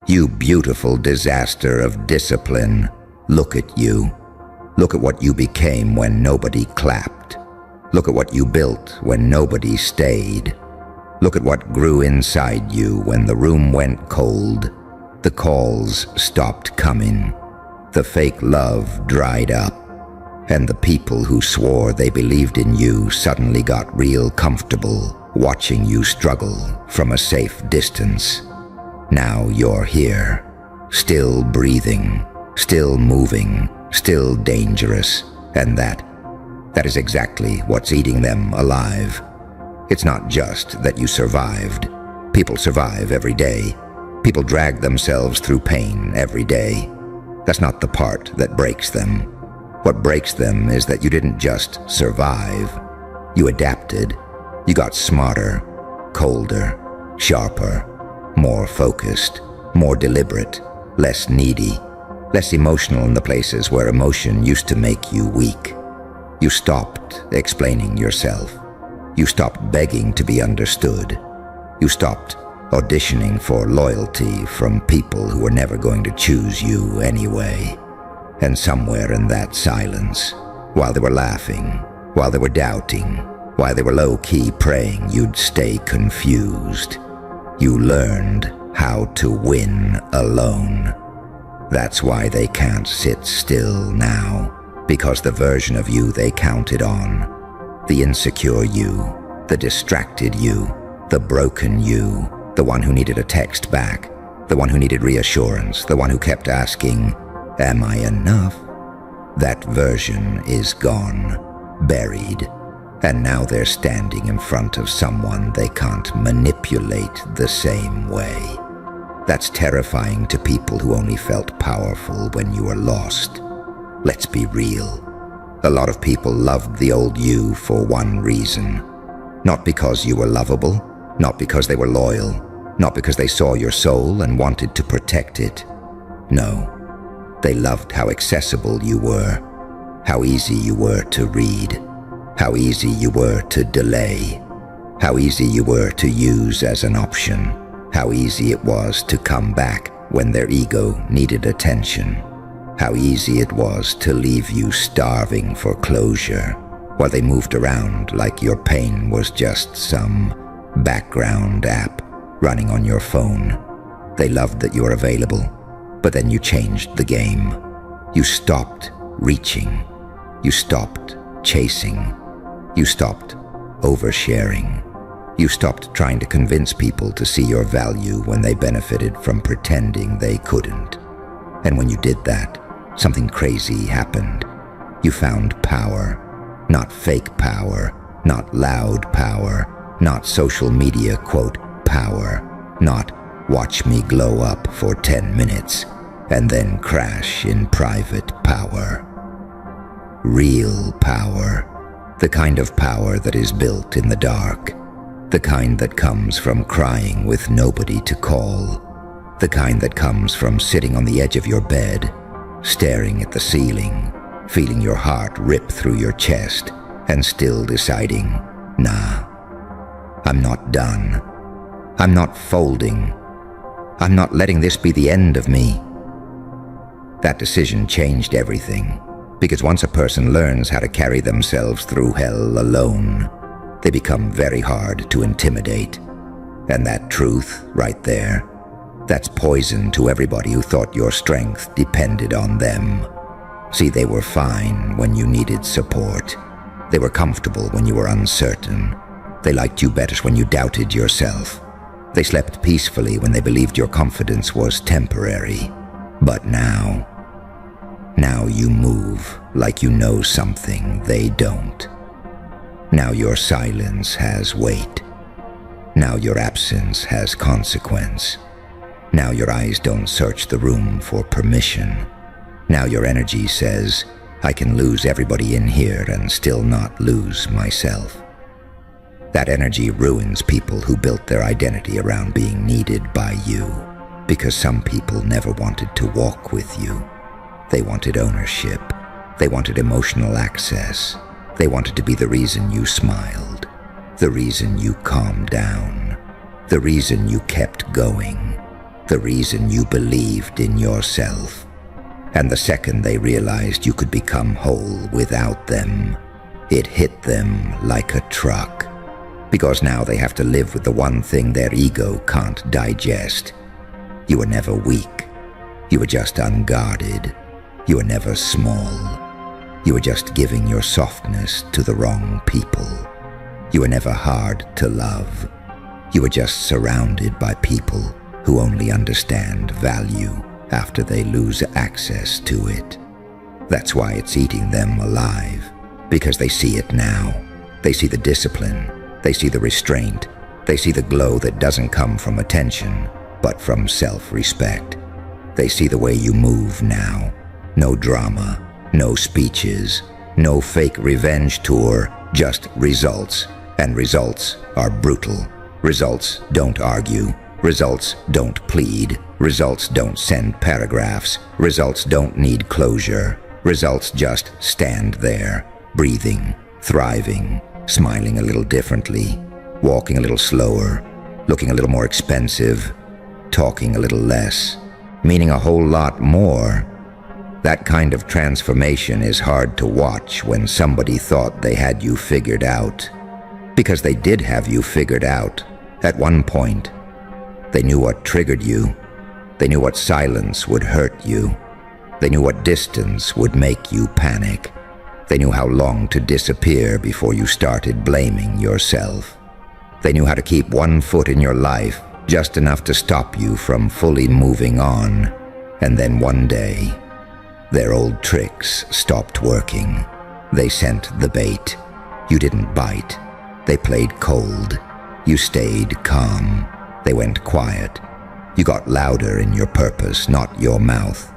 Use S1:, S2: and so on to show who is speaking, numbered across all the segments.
S1: You beautiful disaster of discipline. Look at you. Look at what you became when nobody clapped. Look at what you built when nobody stayed. Look at what grew inside you when the room went cold. The calls stopped coming. The fake love dried up. And the people who swore they believed in you suddenly got real comfortable watching you struggle from a safe distance. Now you're here, still breathing, still moving, still dangerous, and that is exactly what's eating them alive. It's not just that you survived. People survive every day. People drag themselves through pain every day. That's not the part that breaks them. What breaks them is that you didn't just survive. You adapted. You got smarter, colder, sharper, more focused, more deliberate, less needy, less emotional in the places where emotion used to make you weak. You stopped explaining yourself. You stopped begging to be understood. You stopped auditioning for loyalty from people who were never going to choose you anyway. And somewhere in that silence, while they were laughing, while they were doubting, while they were low-key praying you'd stay confused, you learned how to win alone. That's why they can't sit still now, because the version of you they counted on, the insecure you, the distracted you, the broken you, the one who needed a text back, the one who needed reassurance, the one who kept asking, "Am I enough?" That version is gone, buried, and now they're standing in front of someone they can't manipulate the same way. That's terrifying to people who only felt powerful when you were lost. Let's be real. A lot of people loved the old you for one reason. Not because you were lovable, not because they were loyal, not because they saw your soul and wanted to protect it. No, they loved how accessible you were, how easy you were to read, how easy you were to delay, how easy you were to use as an option, how easy it was to come back when their ego needed attention, how easy it was to leave you starving for closure while they moved around like your pain was just some background app running on your phone. They loved that you were available, but then you changed the game. You stopped reaching. You stopped chasing. You stopped oversharing. You stopped trying to convince people to see your value when they benefited from pretending they couldn't. And when you did that, something crazy happened. You found power. Not fake power, not loud power, not social media quote power, not watch me glow up for 10 minutes and then crash in private power. Real power, the kind of power that is built in the dark, the kind that comes from crying with nobody to call, the kind that comes from sitting on the edge of your bed, staring at the ceiling, feeling your heart rip through your chest, and still deciding, nah, I'm not done. I'm not folding. I'm not letting this be the end of me. That decision changed everything, because once a person learns how to carry themselves through hell alone, they become very hard to intimidate. And that truth, right there, that's poison to everybody who thought your strength depended on them. See, they were fine when you needed support. They were comfortable when you were uncertain. They liked you better when you doubted yourself. They slept peacefully when they believed your confidence was temporary. But now you move like you know something they don't. Now your silence has weight. Now your absence has consequence. Now your eyes don't search the room for permission. Now your energy says, I can lose everybody in here and still not lose myself. That energy ruins people who built their identity around being needed by you, because some people never wanted to walk with you. They wanted ownership. They wanted emotional access. They wanted to be the reason you smiled, the reason you calmed down, the reason you kept going. the reason you believed in yourself. And the second they realized you could become whole without them, it hit them like a truck. Because now they have to live with the one thing their ego can't digest. You were never weak. You were just unguarded. You were never small. You were just giving your softness to the wrong people. You were never hard to love. You were just surrounded by people who only understand value after they lose access to it. That's why it's eating them alive, because they see it now. They see the discipline. They see the restraint. They see the glow that doesn't come from attention, but from self-respect. They see the way you move now. No drama, no speeches, no fake revenge tour, just results. And results are brutal. Results don't argue. Results don't plead. Results don't send paragraphs. Results don't need closure. Results just stand there, breathing, thriving, smiling a little differently, walking a little slower, looking a little more expensive, talking a little less, meaning a whole lot more. That kind of transformation is hard to watch when somebody thought they had you figured out. Because they did have you figured out at one point. They knew what triggered you. They knew what silence would hurt you. They knew what distance would make you panic. They knew how long to disappear before you started blaming yourself. They knew how to keep one foot in your life, just enough to stop you from fully moving on. And then one day, their old tricks stopped working. They sent the bait. You didn't bite. They played cold. You stayed calm. They went quiet. You got louder in your purpose, not your mouth.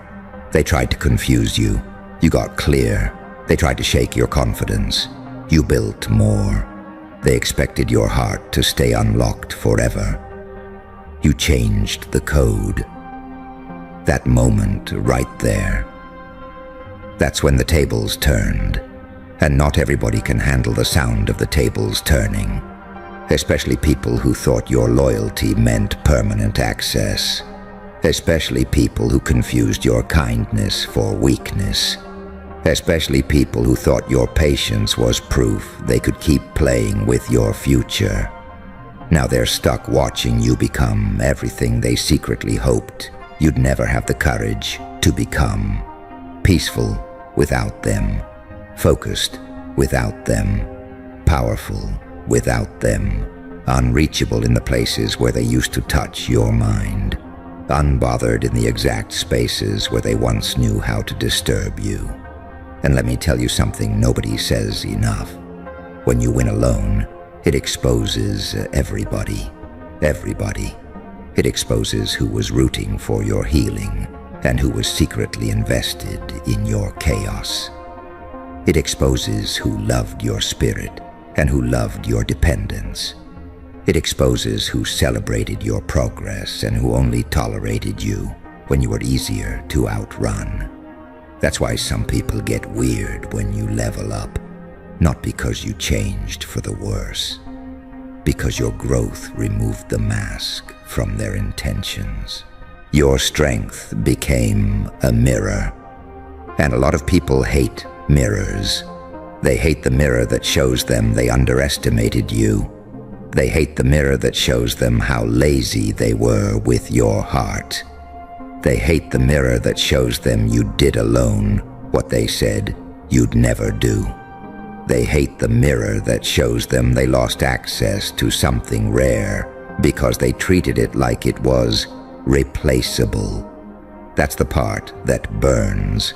S1: They tried to confuse you. You got clear. They tried to shake your confidence. You built more. They expected your heart to stay unlocked forever. You changed the code. That moment right there. That's when the tables turned. And not everybody can handle the sound of the tables turning. Especially people who thought your loyalty meant permanent access. Especially people who confused your kindness for weakness. Especially people who thought your patience was proof they could keep playing with your future. Now they're stuck watching you become everything they secretly hoped you'd never have the courage to become. Peaceful without them. Focused without them. Powerful without them. Unreachable in the places where they used to touch your mind. Unbothered in the exact spaces where they once knew how to disturb you. And let me tell you something nobody says enough. When you win alone, it exposes everybody. Everybody. It exposes who was rooting for your healing and who was secretly invested in your chaos. It exposes who loved your spirit and who loved your dependence. It exposes who celebrated your progress and who only tolerated you when you were easier to outrun. That's why some people get weird when you level up, not because you changed for the worse, because your growth removed the mask from their intentions. Your strength became a mirror, and a lot of people hate mirrors. They hate the mirror that shows them they underestimated you. They hate the mirror that shows them how lazy they were with your heart. They hate the mirror that shows them you did alone what they said you'd never do. They hate the mirror that shows them they lost access to something rare because they treated it like it was replaceable. That's the part that burns,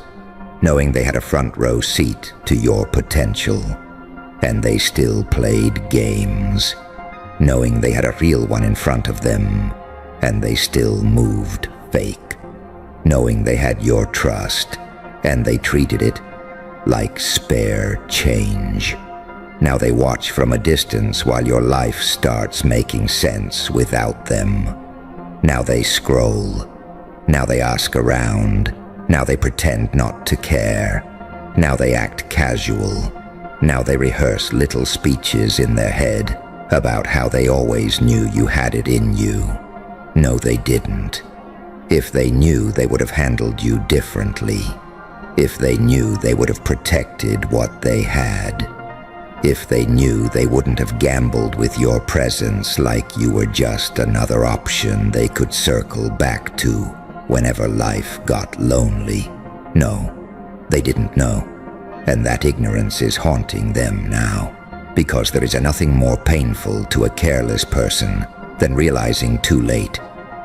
S1: knowing they had a front row seat to your potential, and they still played games, knowing they had a real one in front of them, and they still moved fake, knowing they had your trust, and they treated it like spare change. Now they watch from a distance while your life starts making sense without them. Now they scroll. Now they ask around. Now they pretend not to care. Now they act casual. Now they rehearse little speeches in their head about how they always knew you had it in you. No, they didn't. If they knew, they would have handled you differently. If they knew, they would have protected what they had. If they knew, they wouldn't have gambled with your presence like you were just another option they could circle back to whenever life got lonely. No, they didn't know. And that ignorance is haunting them now, because there is nothing more painful to a careless person than realizing too late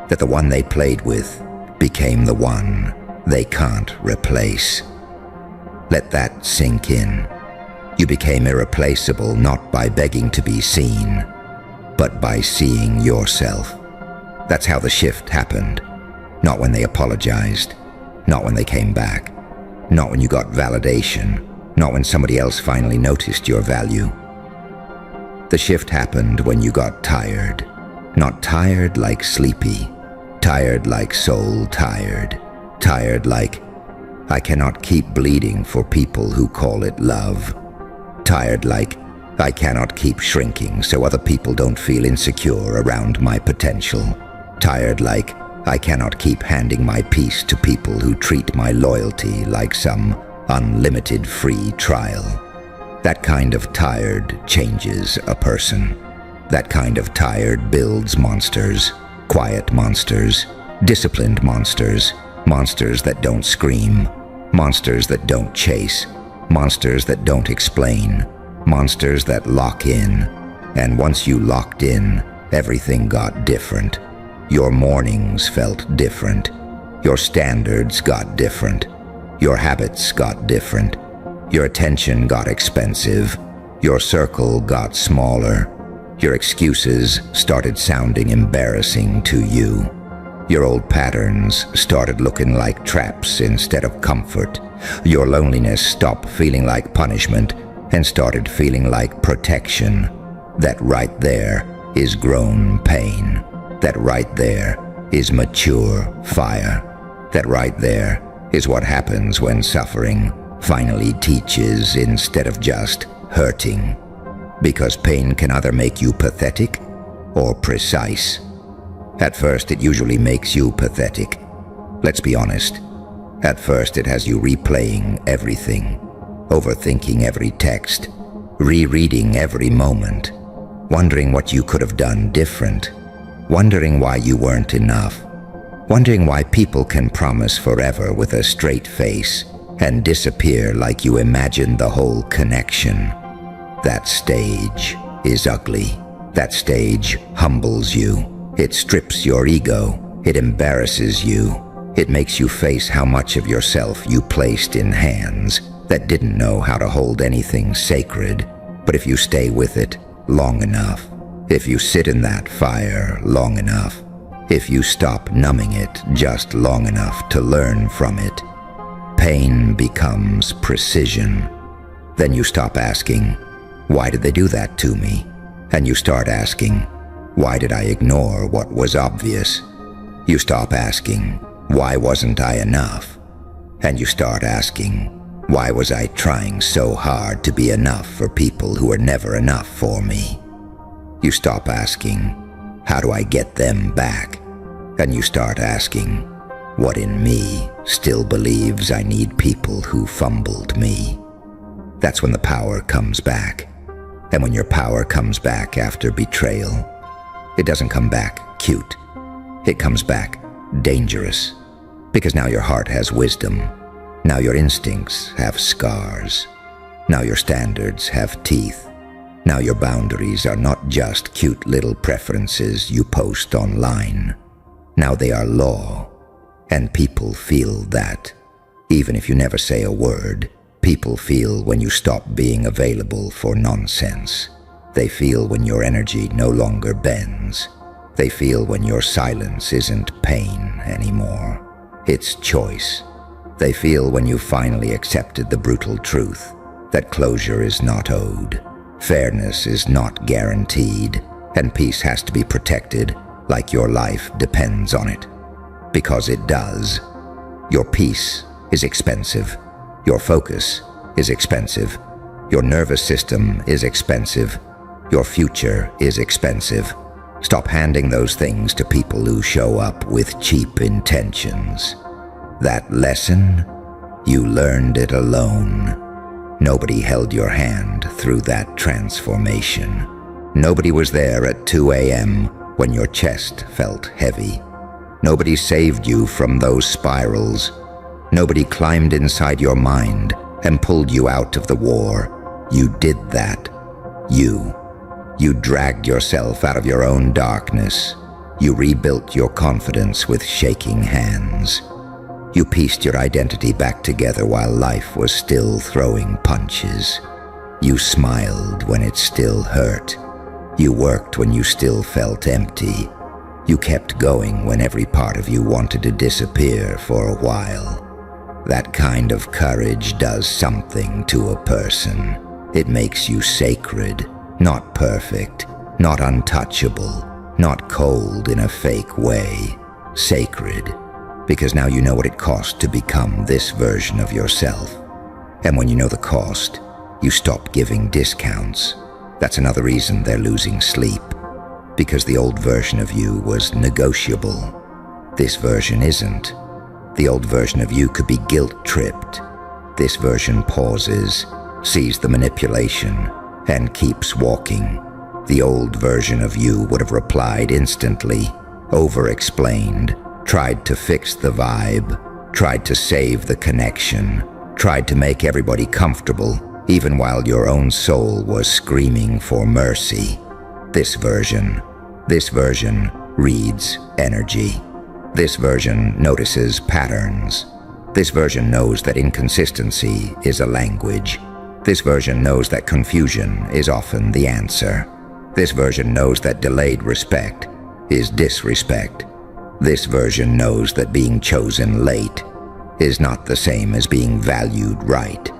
S1: that the one they played with became the one they can't replace. Let that sink in. You became irreplaceable not by begging to be seen, but by seeing yourself. That's how the shift happened. Not when they apologized, not when they came back, not when you got validation, not when somebody else finally noticed your value. The shift happened when you got tired. Not tired like sleepy, tired like soul tired, tired like, I cannot keep bleeding for people who call it love. Tired like, I cannot keep shrinking so other people don't feel insecure around my potential. Tired like, I cannot keep handing my peace to people who treat my loyalty like some unlimited free trial. That kind of tired changes a person. That kind of tired builds monsters, quiet monsters, disciplined monsters, monsters that don't scream, monsters that don't chase, monsters that don't explain, monsters that lock in. And once you locked in, everything got different. Your mornings felt different. Your standards got different. Your habits got different. Your attention got expensive. Your circle got smaller. Your excuses started sounding embarrassing to you. Your old patterns started looking like traps instead of comfort. Your loneliness stopped feeling like punishment and started feeling like protection. That right there is grown pain. That right there is mature fire. That right there is what happens when suffering finally teaches instead of just hurting. Because pain can either make you pathetic or precise. At first, it usually makes you pathetic. Let's be honest. At first, it has you replaying everything, overthinking every text, rereading every moment, wondering what you could have done different, wondering why you weren't enough, wondering why people can promise forever with a straight face and disappear like you imagined the whole connection. That stage is ugly. That stage humbles you. It strips your ego. It embarrasses you. It makes you face how much of yourself you placed in hands that didn't know how to hold anything sacred. But if you stay with it long enough, if you sit in that fire long enough, if you stop numbing it just long enough to learn from it, pain becomes precision. Then you stop asking, why did they do that to me? And you start asking, why did I ignore what was obvious? You stop asking, why wasn't I enough? And you start asking, why was I trying so hard to be enough for people who were never enough for me? You stop asking, how do I get them back? And you start asking, what in me still believes I need people who fumbled me? That's when the power comes back. And when your power comes back after betrayal, it doesn't come back cute. It comes back dangerous. Because now your heart has wisdom. Now your instincts have scars. Now your standards have teeth. Now your boundaries are not just cute little preferences you post online. Now they are law. And people feel that. Even if you never say a word, people feel when you stop being available for nonsense. They feel when your energy no longer bends. They feel when your silence isn't pain anymore. It's choice. They feel when you finally accepted the brutal truth that closure is not owed, fairness is not guaranteed, and peace has to be protected like your life depends on it. Because it does. Your peace is expensive. Your focus is expensive. Your nervous system is expensive. Your future is expensive. Stop handing those things to people who show up with cheap intentions. That lesson, you learned it alone. Nobody held your hand through that transformation. Nobody was there at 2 a.m. when your chest felt heavy. Nobody saved you from those spirals. Nobody climbed inside your mind and pulled you out of the war. You did that. You dragged yourself out of your own darkness. You rebuilt your confidence with shaking hands. You pieced your identity back together while life was still throwing punches. You smiled when it still hurt. You worked when you still felt empty. You kept going when every part of you wanted to disappear for a while. That kind of courage does something to a person. It makes you sacred, not perfect, not untouchable, not cold in a fake way. Sacred, because now you know what it costs to become this version of yourself. And when you know the cost, you stop giving discounts. That's another reason they're losing sleep, because the old version of you was negotiable. This version isn't. The old version of you could be guilt-tripped. This version pauses, sees the manipulation, and keeps walking. The old version of you would have replied instantly, over-explained, tried to fix the vibe, tried to save the connection, tried to make everybody comfortable, even while your own soul was screaming for mercy. This version reads energy. This version notices patterns. This version knows that inconsistency is a language. This version knows that confusion is often the answer. This version knows that delayed respect is disrespect. This version knows that being chosen late is not the same as being valued right.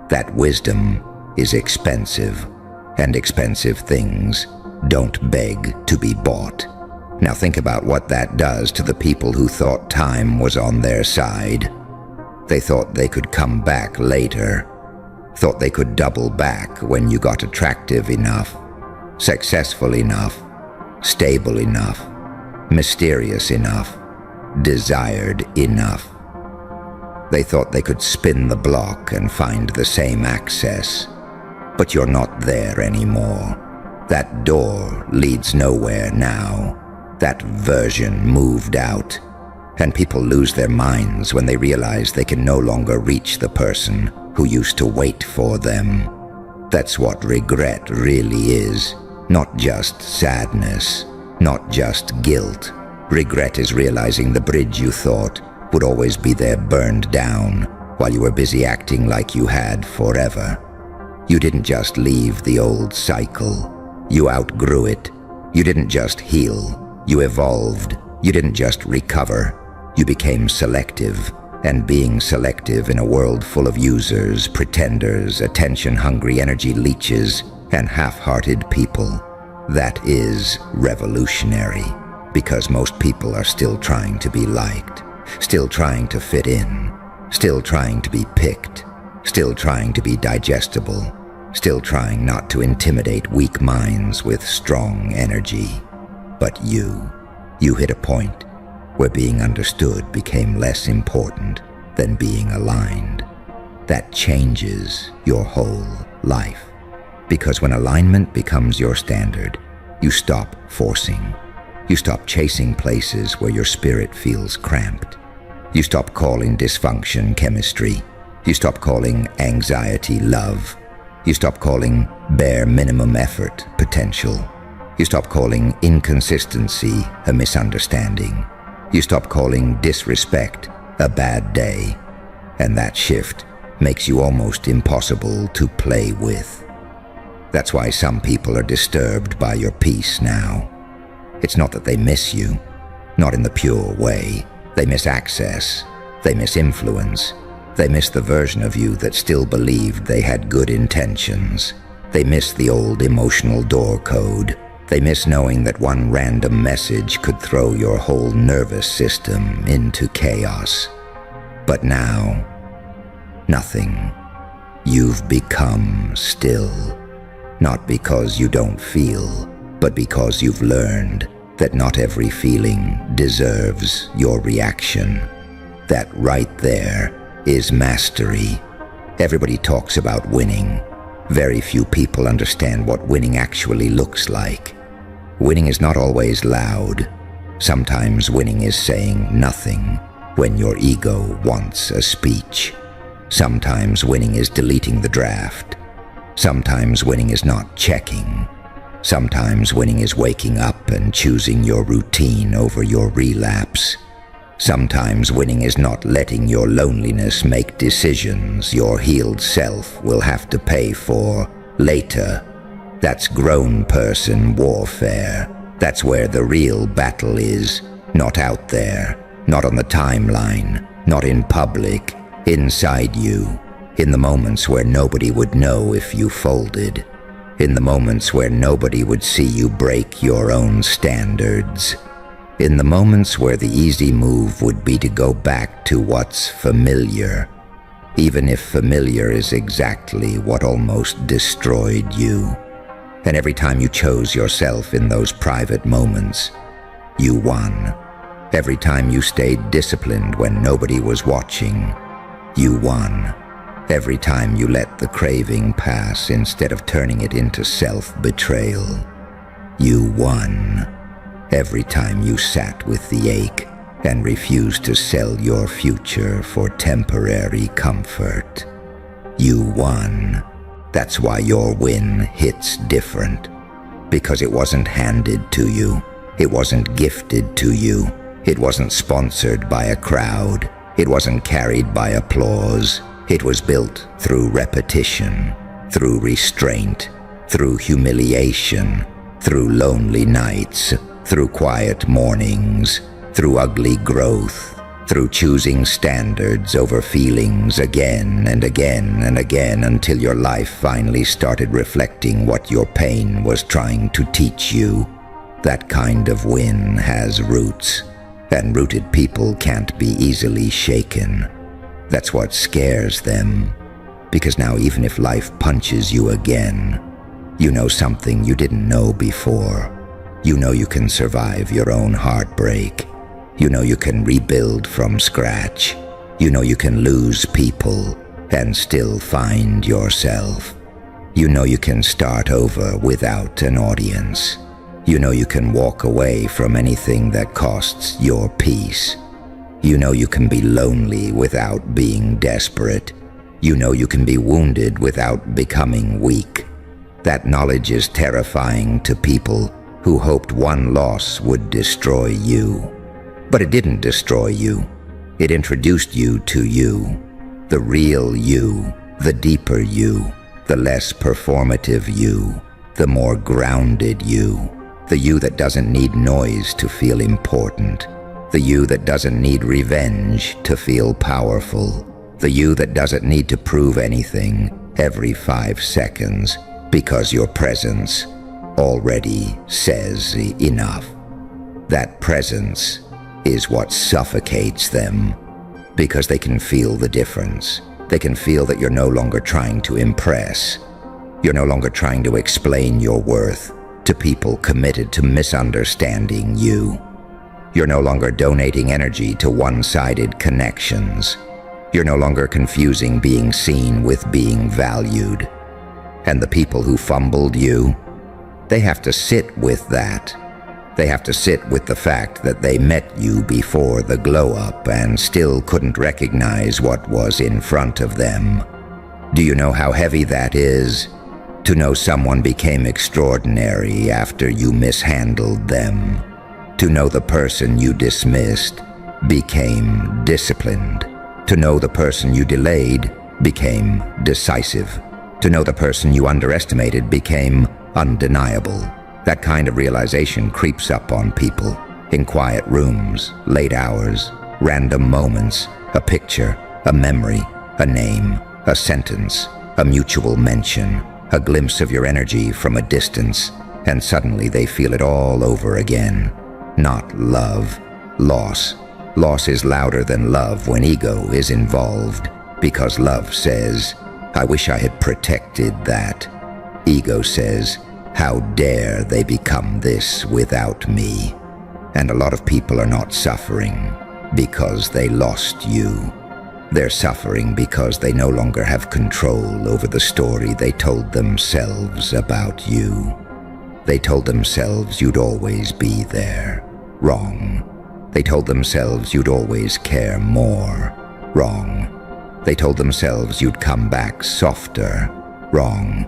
S1: That wisdom is expensive, and expensive things don't beg to be bought. Now think about what that does to the people who thought time was on their side. They thought they could come back later, thought they could double back when you got attractive enough, successful enough, stable enough, mysterious enough, desired enough. They thought they could spin the block and find the same access. But you're not there anymore. That door leads nowhere now. That version moved out. And people lose their minds when they realize they can no longer reach the person who used to wait for them. That's what regret really is. Not just sadness, not just guilt. Regret is realizing the bridge you thought would always be there burned down while you were busy acting like you had forever. You didn't just leave the old cycle. You outgrew it. You didn't just heal. You evolved. You didn't just recover. You became selective. And being selective in a world full of users, pretenders, attention-hungry energy leeches, and half-hearted people, that is revolutionary. Because most people are still trying to be liked, still trying to fit in, still trying to be picked, still trying to be digestible, still trying not to intimidate weak minds with strong energy. But you hit a point where being understood became less important than being aligned. That changes your whole life. Because when alignment becomes your standard, you stop forcing. You stop chasing places where your spirit feels cramped. You stop calling dysfunction chemistry. You stop calling anxiety love. You stop calling bare minimum effort potential. You stop calling inconsistency a misunderstanding. You stop calling disrespect a bad day. And that shift makes you almost impossible to play with. That's why some people are disturbed by your peace now. It's not that they miss you, not in the pure way. They miss access, they miss influence, they miss the version of you that still believed they had good intentions. They miss the old emotional door code. They miss knowing that one random message could throw your whole nervous system into chaos. But now, nothing. You've become still. Not because you don't feel, but because you've learned that not every feeling deserves your reaction. That right there is mastery. Everybody talks about winning. Very few people understand what winning actually looks like. Winning is not always loud. Sometimes winning is saying nothing when your ego wants a speech. Sometimes winning is deleting the draft. Sometimes winning is not checking. Sometimes winning is waking up and choosing your routine over your relapse. Sometimes winning is not letting your loneliness make decisions your healed self will have to pay for later. That's grown person warfare. That's where the real battle is. Not out there, not on the timeline, not in public, inside you. In the moments where nobody would know if you folded. In the moments where nobody would see you break your own standards. In the moments where the easy move would be to go back to what's familiar, even if familiar is exactly what almost destroyed you. And every time you chose yourself in those private moments, you won. Every time you stayed disciplined when nobody was watching, you won. Every time you let the craving pass instead of turning it into self-betrayal, you won. Every time you sat with the ache and refused to sell your future for temporary comfort, you won. That's why your win hits different. Because it wasn't handed to you. It wasn't gifted to you. It wasn't sponsored by a crowd. It wasn't carried by applause. It was built through repetition, through restraint, through humiliation, through lonely nights, through quiet mornings, through ugly growth, through choosing standards over feelings again and again and again until your life finally started reflecting what your pain was trying to teach you. That kind of win has roots, and rooted people can't be easily shaken. That's what scares them, because now even if life punches you again, you know something you didn't know before. You know you can survive your own heartbreak. You know you can rebuild from scratch. You know you can lose people and still find yourself. You know you can start over without an audience. You know you can walk away from anything that costs your peace. You know you can be lonely without being desperate. You know you can be wounded without becoming weak. That knowledge is terrifying to people who hoped one loss would destroy you. But it didn't destroy you. It introduced you to you. The real you, the deeper you, the less performative you, the more grounded you, the you that doesn't need noise to feel important, the you that doesn't need revenge to feel powerful, the you that doesn't need to prove anything every 5 seconds because your presence already says enough. That presence is what suffocates them, because they can feel the difference. They can feel that you're no longer trying to impress. You're no longer trying to explain your worth to people committed to misunderstanding you. You're no longer donating energy to one-sided connections. You're no longer confusing being seen with being valued. And the people who fumbled you, they have to sit with that. They have to sit with the fact that they met you before the glow-up and still couldn't recognize what was in front of them. Do you know how heavy that is? To know someone became extraordinary after you mishandled them. To know the person you dismissed became disciplined. To know the person you delayed became decisive. To know the person you underestimated became undeniable. That kind of realization creeps up on people in quiet rooms, late hours, random moments, a picture, a memory, a name, a sentence, a mutual mention, a glimpse of your energy from a distance, and suddenly they feel it all over again. Not love, loss. Loss is louder than love when ego is involved, because love says, I wish I had protected that. Ego says, How dare they become this without me? And a lot of people are not suffering because they lost you. They're suffering because they no longer have control over the story they told themselves about you. They told themselves you'd always be there. Wrong. They told themselves you'd always care more. Wrong. They told themselves you'd come back softer. Wrong.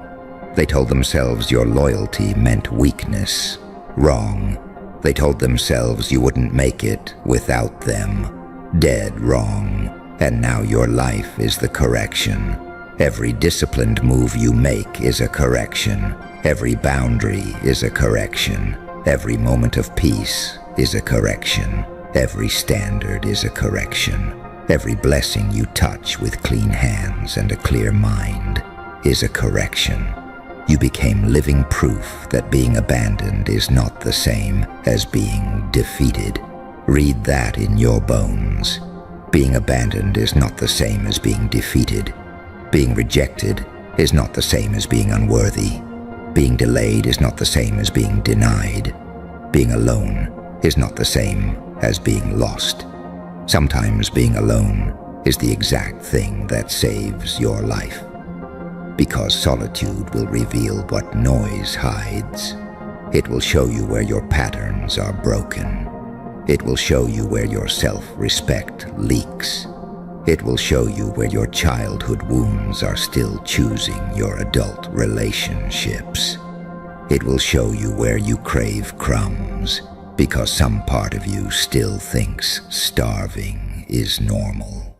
S1: They told themselves your loyalty meant weakness. Wrong. They told themselves you wouldn't make it without them. Dead wrong. And now your life is the correction. Every disciplined move you make is a correction. Every boundary is a correction. Every moment of peace is a correction. Every standard is a correction. Every blessing you touch with clean hands and a clear mind is a correction. You became living proof that being abandoned is not the same as being defeated. Read that in your bones. Being abandoned is not the same as being defeated. Being rejected is not the same as being unworthy. Being delayed is not the same as being denied. Being alone is not the same as being lost. Sometimes being alone is the exact thing that saves your life. Because solitude will reveal what noise hides. It will show you where your patterns are broken. It will show you where your self-respect leaks. It will show you where your childhood wounds are still choosing your adult relationships. It will show you where you crave crumbs because some part of you still thinks starving is normal.